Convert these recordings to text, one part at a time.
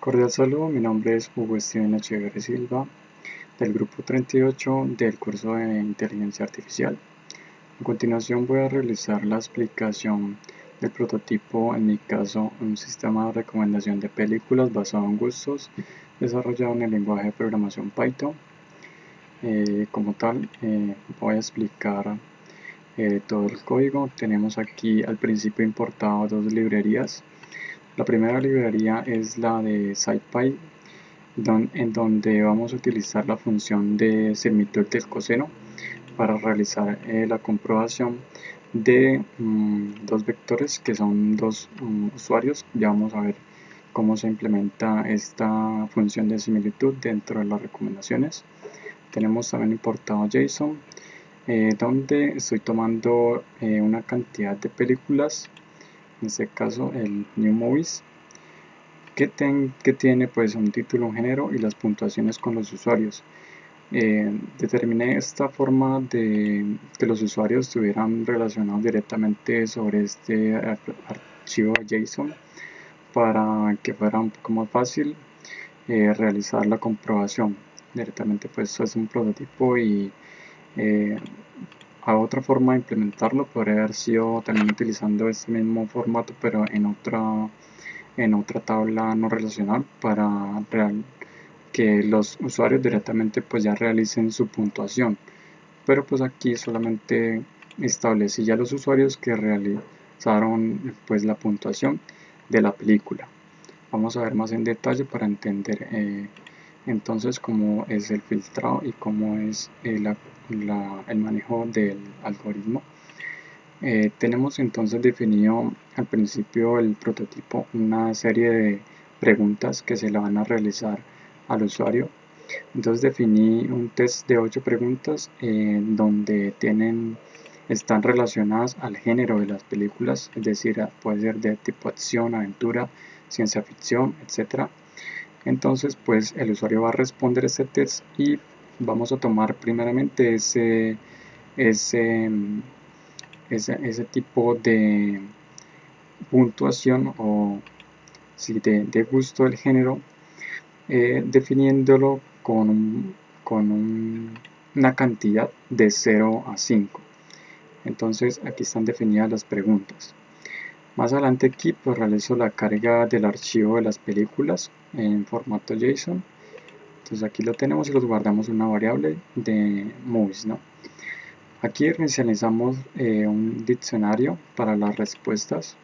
Cordial saludo, mi nombre es Hugo Steven Echeverri Silva, del grupo 38 del curso de Inteligencia Artificial. A continuación voy a realizar la explicación del prototipo, en mi caso un sistema de recomendación de películas basado en gustos, desarrollado en el lenguaje de programación Python. Como tal, voy a explicar todo el código. Tenemos aquí al principio importado dos librerías. La primera librería es la de SciPy, en donde vamos a utilizar la función de similitud del coseno para realizar la comprobación de dos vectores que son dos usuarios. Ya vamos a ver cómo se implementa esta función de similitud dentro de las recomendaciones. Tenemos también importado JSON, donde estoy tomando una cantidad de películas, en este caso el New Movies, que tiene pues un título, un género y las puntuaciones con los usuarios. Determiné esta forma de que los usuarios estuvieran relacionados directamente sobre este archivo JSON para que fuera un poco más fácil realizar la comprobación. Directamente pues es un prototipo y a otra forma de implementarlo podría haber sido también utilizando este mismo formato pero en otra tabla no relacional para que los usuarios directamente pues ya realicen su puntuación, pero pues aquí solamente establecí ya los usuarios que realizaron pues la puntuación de la película. Vamos a ver más en detalle para entender entonces cómo es el filtrado y cómo es el manejo del algoritmo. Tenemos entonces definido al principio el prototipo una serie de preguntas que se le van a realizar al usuario. Entonces definí un test de 8 preguntas donde están relacionadas al género de las películas, es decir, puede ser de tipo acción, aventura, ciencia ficción, etc. Entonces pues el usuario va a responder ese test y vamos a tomar primeramente ese tipo de puntuación o si de gusto del género, definiéndolo con una cantidad de 0 a 5. Entonces aquí están definidas las preguntas. Más adelante aquí pues realizo la carga del archivo de las películas en formato JSON. Entonces aquí lo tenemos y los guardamos en una variable de movies, ¿no? Aquí inicializamos un diccionario para las respuestas.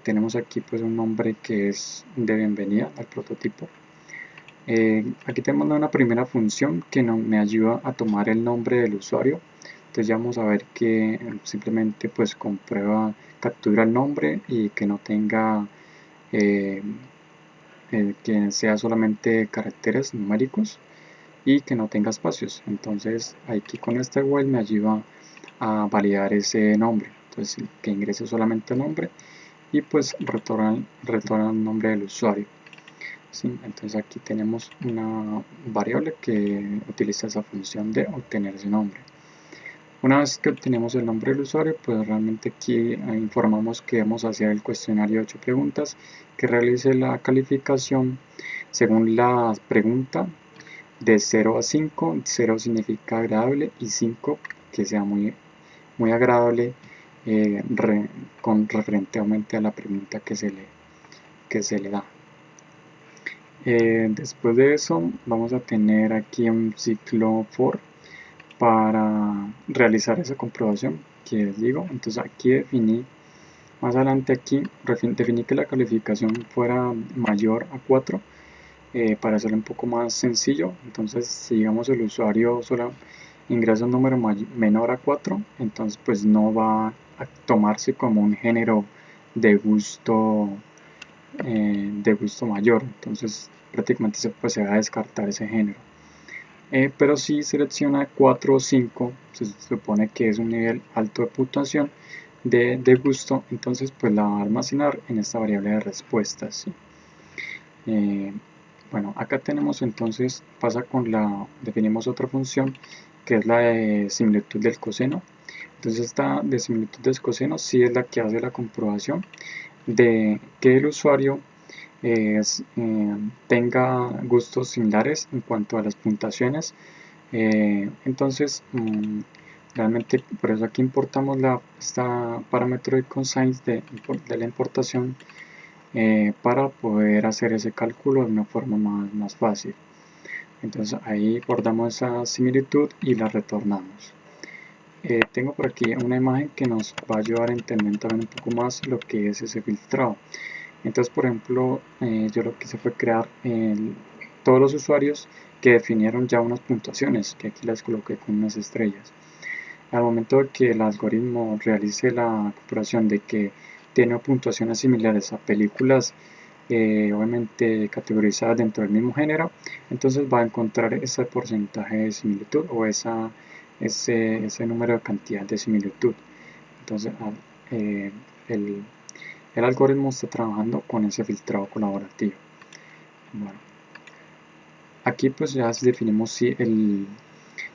Tenemos aquí pues un nombre que es de bienvenida al prototipo. Aquí tenemos una primera función que me ayuda a tomar el nombre del usuario. Entonces ya vamos a ver que simplemente pues comprueba, captura el nombre y que no tenga que sea solamente caracteres numéricos y que no tenga espacios. Entonces aquí con este while me ayuda a validar ese nombre. Entonces que ingrese solamente el nombre y pues retorna el nombre del usuario. ¿Sí? Entonces aquí tenemos una variable que utiliza esa función de obtener ese nombre. Una vez que obtenemos el nombre del usuario, pues realmente aquí informamos que vamos a hacer el cuestionario de 8 preguntas, que realice la calificación según la pregunta de 0 a 5, 0 significa agradable y 5 que sea muy agradable referentemente a la pregunta que se le da. Después de eso vamos a tener aquí un ciclo for para realizar esa comprobación que les digo. Entonces aquí definí, más adelante aquí definí que la calificación fuera mayor a 4 para hacerlo un poco más sencillo. Entonces si digamos el usuario solo ingresa un número menor a 4, entonces pues no va a tomarse como un género de gusto mayor, entonces prácticamente se va a descartar ese género. Pero si selecciona 4 o 5, se supone que es un nivel alto de puntuación de gusto, entonces pues la va a almacenar en esta variable de respuestas, ¿sí? Bueno, acá tenemos entonces, definimos otra función que es la de similitud del coseno. Entonces esta de similitud del coseno sí es la que hace la comprobación de que el usuario tenga gustos similares en cuanto a las puntuaciones. Entonces realmente por eso aquí importamos esta parámetro de cosines de la importación para poder hacer ese cálculo de una forma más fácil. Entonces ahí guardamos esa similitud y la retornamos. Tengo por aquí una imagen que nos va a ayudar a entender también un poco más lo que es ese filtrado. Entonces, por ejemplo, yo lo que hice fue crear todos los usuarios que definieron ya unas puntuaciones, que aquí las coloqué con unas estrellas. Al momento de que el algoritmo realice la comparación de que tiene puntuaciones similares a películas obviamente categorizadas dentro del mismo género, entonces va a encontrar ese porcentaje de similitud o ese número de cantidad de similitud. Entonces el, el algoritmo está trabajando con ese filtrado colaborativo. Bueno, aquí pues ya definimos si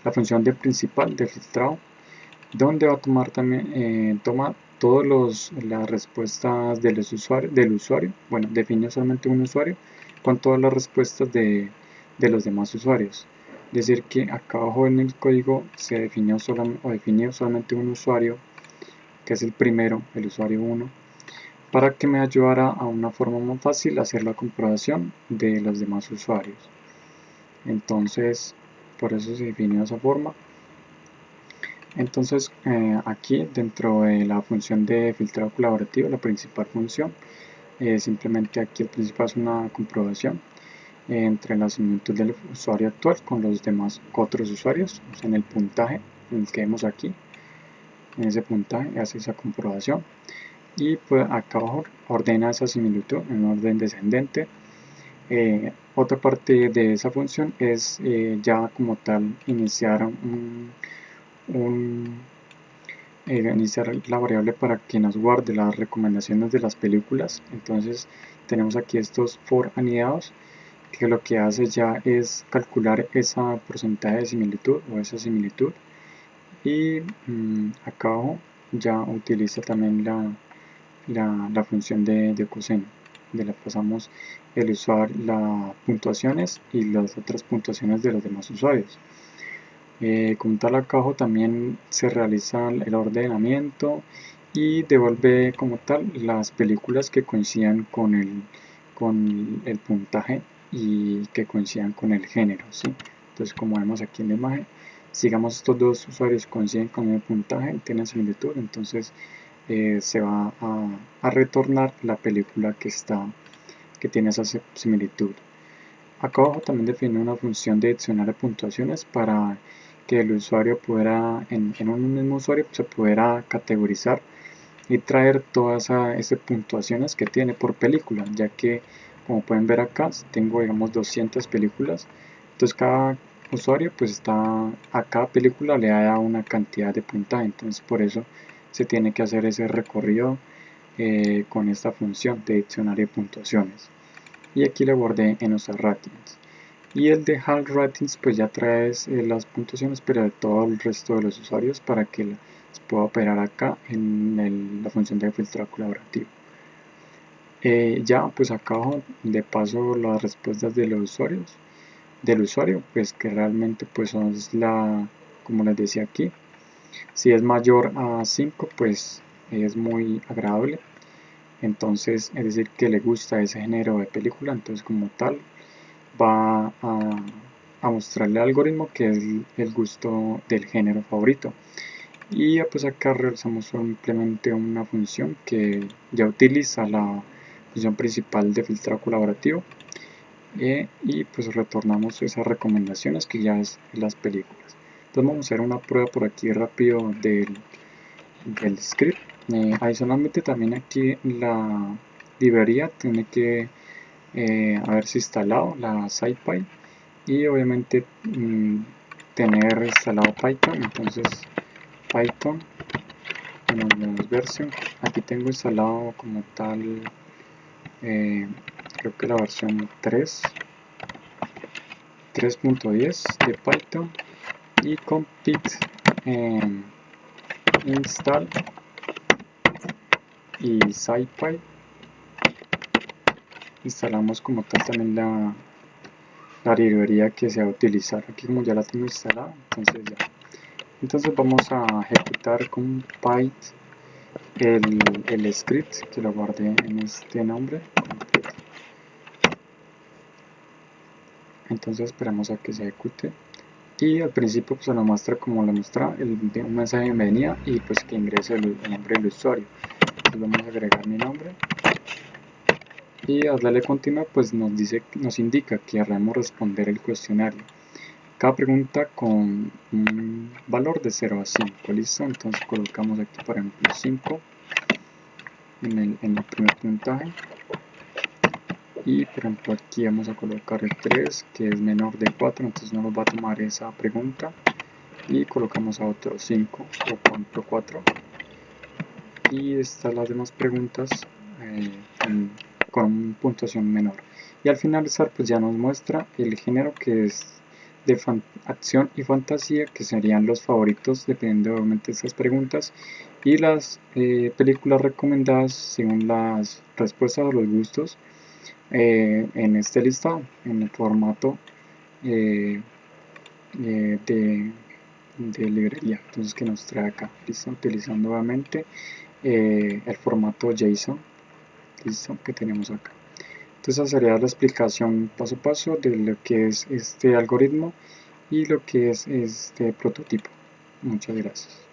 la función de principal del filtrado, donde va a tomar también toma todas las respuestas del usuario, bueno, define solamente un usuario con todas las respuestas de los demás usuarios. Es decir, que acá abajo en el código se definió solamente un usuario, que es el primero, el usuario 1, para que me ayudara a una forma más fácil hacer la comprobación de los demás usuarios. Entonces, por eso se definió de esa forma. Entonces, aquí dentro de la función de filtrado colaborativo, la principal función, simplemente aquí el principal es una comprobación entre la similitud del usuario actual con los demás otros usuarios, o sea, en el puntaje en el que vemos aquí, en ese puntaje hace esa comprobación. Y pues acá abajo ordena esa similitud en orden descendente. Otra parte de esa función es ya como tal iniciar iniciar la variable para que nos guarde las recomendaciones de las películas. Entonces tenemos aquí estos for anidados, que lo que hace ya es calcular esa porcentaje de similitud o esa similitud. Y acá abajo ya utiliza también la función de coseno, de la pasamos el usuario, las puntuaciones y las otras puntuaciones de los demás usuarios. Como tal, acá abajo también se realiza el ordenamiento y devuelve como tal las películas que coincidan con el puntaje y que coincidan con el género, ¿sí? Entonces, como vemos aquí en la imagen, sigamos estos dos usuarios coinciden con el puntaje y tienen similitud, entonces se va a retornar la película que tiene esa similitud. Acá abajo también define una función de diccionario de puntuaciones para que el usuario pudiera, en un mismo usuario, se pudiera categorizar y traer todas esas puntuaciones que tiene por película, ya que como pueden ver acá tengo digamos 200 películas, entonces cada usuario pues a cada película le da una cantidad de puntaje, entonces por eso se tiene que hacer ese recorrido con esta función de diccionario de puntuaciones. Y aquí le guardé en usar ratings. Y el de HAL ratings pues ya trae las puntuaciones pero de todo el resto de los usuarios para que las pueda operar acá en la función de filtrado colaborativo. Ya pues acá abajo le paso las respuestas de los usuarios del usuario, pues que realmente pues son como les decía aquí, si es mayor a 5 pues es muy agradable, entonces es decir que le gusta ese género de película, entonces como tal va a mostrarle al algoritmo que es el gusto del género favorito. Y pues acá realizamos simplemente una función que ya utiliza la función principal de filtrado colaborativo y pues retornamos esas recomendaciones que ya es las películas. Entonces vamos a hacer una prueba por aquí rápido del script. Adicionalmente también aquí la librería tiene que haberse instalado la SciPy y obviamente tener instalado Python. Entonces Python version, aquí tengo instalado como tal creo que la versión 3.10 de Python y con pip install y SciPy instalamos como tal también la librería que se va a utilizar. Aquí como ya la tengo instalada, entonces vamos a ejecutar con Python el script que lo guardé en este nombre. Entonces esperamos a que se ejecute y al principio pues nos muestra como le muestra un mensaje de bienvenida y pues que ingrese el nombre del usuario. Entonces vamos a agregar mi nombre y al darle continuar pues nos indica que debemos responder el cuestionario. Cada pregunta con un valor de 0 a 5, ¿listo? Entonces colocamos aquí por ejemplo 5 en el primer puntaje. Y por ejemplo aquí vamos a colocar el 3 que es menor de 4, entonces no nos va a tomar esa pregunta y colocamos a otro 5 o por ejemplo 4 y estas las demás preguntas con puntuación menor. Y al finalizar pues ya nos muestra el género que es de acción y fantasía, que serían los favoritos dependiendo obviamente de estas preguntas, y las películas recomendadas según las respuestas o los gustos en este listado, en el formato de librería. Entonces que nos trae acá, listo, utilizando obviamente el formato JSON, listo, que tenemos acá. Entonces esa sería la explicación paso a paso de lo que es este algoritmo y lo que es este prototipo. Muchas gracias.